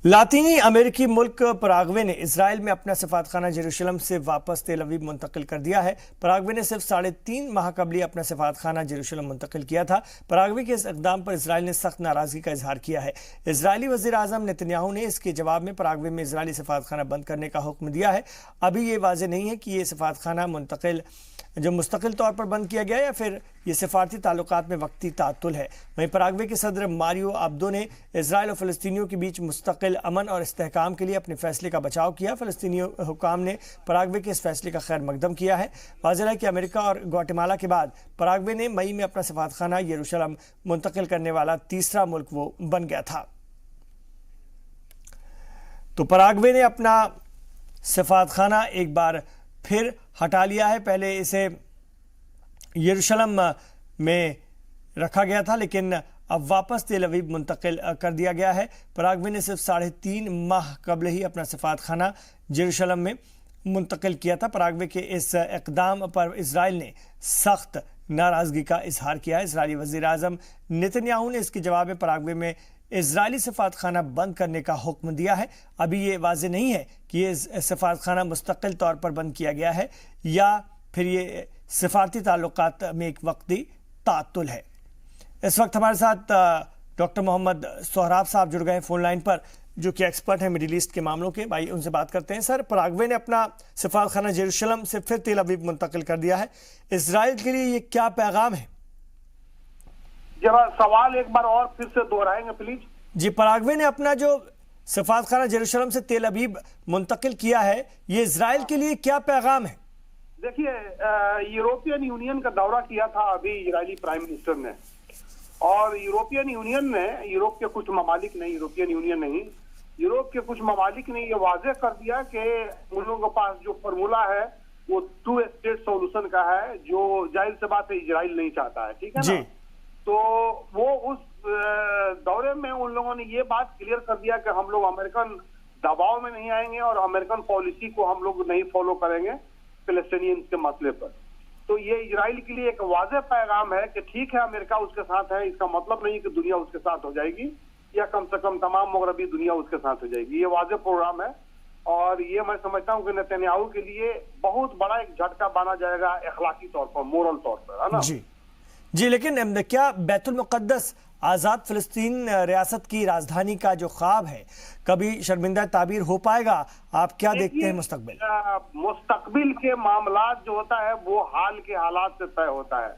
लातीनी अमेरिकी मुल्क पराग्वे ने इसराइल में अपना सफारतखाना जेरूशलम से वापस तेल अवीव मुंतकिल कर दिया है। पराग्वे ने सिर्फ 3.5 माह कबल अपना सफारतखाना जेरूशलम मुंतकिल किया था। पराग्वे के इस इक़दाम पर इसराइल ने सख्त नाराजगी का इजहार किया है। इसराइली वज़ीर आज़म नेतन्याहू ने इसके जवाब में पराग्वे में इसराइली सफारतखाना बंद करने का हुक्म दिया है। अभी ये वाज़ेह नहीं है कि ये सफारतखाना मुस्तकिल तौर पर बंद किया गया या फिर ये सिफारती ताल्लुकात में वक्ती तातुल है। वहीं पराग्वे के सदर मारियो अब्दो ने इसराइल और फ़लस्तीनियों के बीच मुस्तकिल अमन और इस्तेहकाम के लिए अपने फैसले का बचाव किया। फ़लस्तीनी हुकाम ने पराग्वे के इस फैसले का खैर मकदम किया है। वाज़ेह है कि अमेरिका और ग्वाटेमाला के बाद पराग्वे ने मई में अपना सफारतखाना यरूशलम मुंतकिल करने वाला तीसरा मुल्क वो बन गया था। तो पराग्वे ने अपना सफारतखाना एक बार फिर हटा लिया है। पहले इसे यरूशलम में रखा गया था, लेकिन अब वापस तेल अवीव मुंतकिल कर दिया गया है। पराग्वे ने सिर्फ 3.5 माह कबल ही अपना सफारतखाना यरूशलम में मुंतकिल किया था। पराग्वे के इस इक़दाम पर इसराइल ने सख्त नाराज़गी का इजहार किया है। इसराइली वज़ीर आज़म नेतन्याहू ने इसके जवाब में पराग्वे में इसराइली सफारतखाना बंद करने का हुक्म दिया है। अभी ये वाज़ेह नहीं है कि ये सफारतखाना मुस्तकिल तौर पर बंद किया गया है या फिर ये सिफारती ताल्लुकात में एक वक्ती तातुल है। इस वक्त हमारे साथ डॉक्टर मोहम्मद सोहराब साहब जुड़ गए फ़ोन लाइन पर, जो कि एक्सपर्ट हैं मिडिल ईस्ट के मामलों के। भाई उनसे बात करते हैं। सर, पराग्वे ने अपना सफारतखाना यरूशलम से फिर तेल अवीव मुंतकिल कर दिया है। इसराइल के लिए ये क्या पैगाम है? जरा सवाल एक बार और फिर से दोहराएंगे प्लीज। जी, पराग्वे ने अपना जो सफारतखाना जेरूशलम से तेल अवीव मुंतकिल किया है, ये इजराइल के लिए क्या पैगाम है? देखिए, यूरोपियन यूनियन का दौरा किया था अभी इजरायली प्राइम मिनिस्टर ने, और यूरोपियन यूनियन ने, यूरोप के कुछ ममालिक नहीं, यूरोपियन यूनियन नहीं, यूरोप के कुछ ममालिक ने ये वाज़ेह कर दिया कि उन लोगों के पास जो फॉर्मूला है वो 2 स्टेट सॉल्यूशन का है, जो जाहिर सी बात है इजराइल नहीं चाहता है। ठीक है ना? तो वो उस दौरे में उन लोगों ने ये बात क्लियर कर दिया कि हम लोग अमेरिकन दबाव में नहीं आएंगे और अमेरिकन पॉलिसी को हम लोग नहीं फॉलो करेंगे फिलिस्तीनियंस के मसले पर। तो ये इजराइल के लिए एक वाज़ेह पैगाम है कि ठीक है, अमेरिका उसके साथ है, इसका मतलब नहीं कि दुनिया उसके साथ हो जाएगी, या कम से कम तमाम मगरबी दुनिया उसके साथ हो जाएगी। ये वाज़ेह प्रोग्राम है, और ये मैं समझता हूँ कि नेतन्याहू के लिए बहुत बड़ा एक झटका बना जाएगा अखलाकी तौर पर, मोरल तौर पर, है ना? जी, लेकिन क्या बैतुल मुक़द्दस आज़ाद फ़लस्तीन रियासत की राजधानी का जो ख्वाब है कभी शर्मिंदा ताबीर हो पाएगा? आप क्या देखते हैं मुस्तकबिल? मुस्तकबिल के मामलात जो होता है वो हाल के हालात से तय होता है।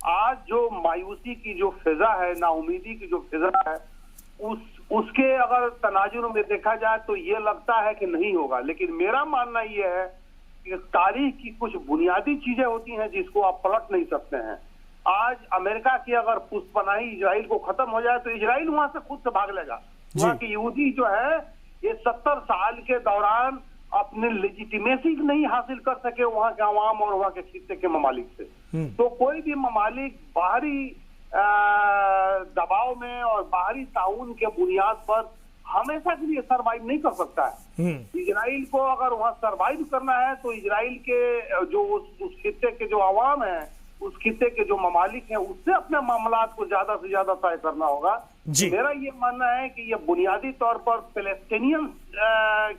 आज जो मायूसी की जो फिजा है, नाउमीदी की जो फिजा है, उसके अगर तनाजुर में देखा जाए तो ये लगता है कि नहीं होगा। लेकिन मेरा मानना ये है कि तारीख की कुछ बुनियादी चीजें होती हैं जिसको आप पलट नहीं सकते हैं। आज अमेरिका की अगर पुष्पनाही इजराइल को खत्म हो जाए तो इजराइल वहां से खुद से भाग लेगा। वहां के यहूदी जो है ये 70 साल के दौरान अपने लेजिटिमेसी नहीं हासिल कर सके वहां के अवाम और वहां के खित्ते के ममालिक से। तो कोई भी ममालिक बाहरी दबाव में और बाहरी ताउन के बुनियाद पर हमेशा के लिए सरवाइव नहीं कर सकता है। इजराइल को अगर वहां सरवाइव करना है तो इजराइल के जो उस खित्ते के जो अवाम है, उस खित्ते के जो ममालिक हैं, उससे अपने मामलात को ज्यादा से ज्यादा तय करना होगा। मेरा ये मानना है कि ये बुनियादी तौर पर फिलिस्तीनियंस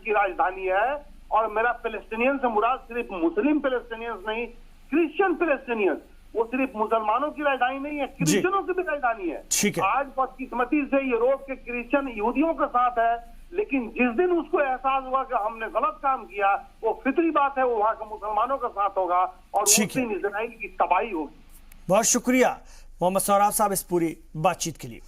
की राजधानी है, और मेरा फिलिस्तीनियन से मुराद सिर्फ मुस्लिम फिलिस्तीनियंस नहीं, क्रिश्चियन फिलिस्तीनियंस। वो सिर्फ मुसलमानों की राजधानी नहीं है, क्रिश्चियनों की भी राजधानी है। आज बदकिस्मती से यूरोप के क्रिश्चियन यहूदियों के साथ है, लेकिन जिस दिन उसको एहसास हुआ कि हमने गलत काम किया, वो फितरी बात है, वो वहां के मुसलमानों के साथ होगा और उस दिन इजराइल की तबाही होगी। बहुत शुक्रिया मोहम्मद सोहराब साहब इस पूरी बातचीत के लिए।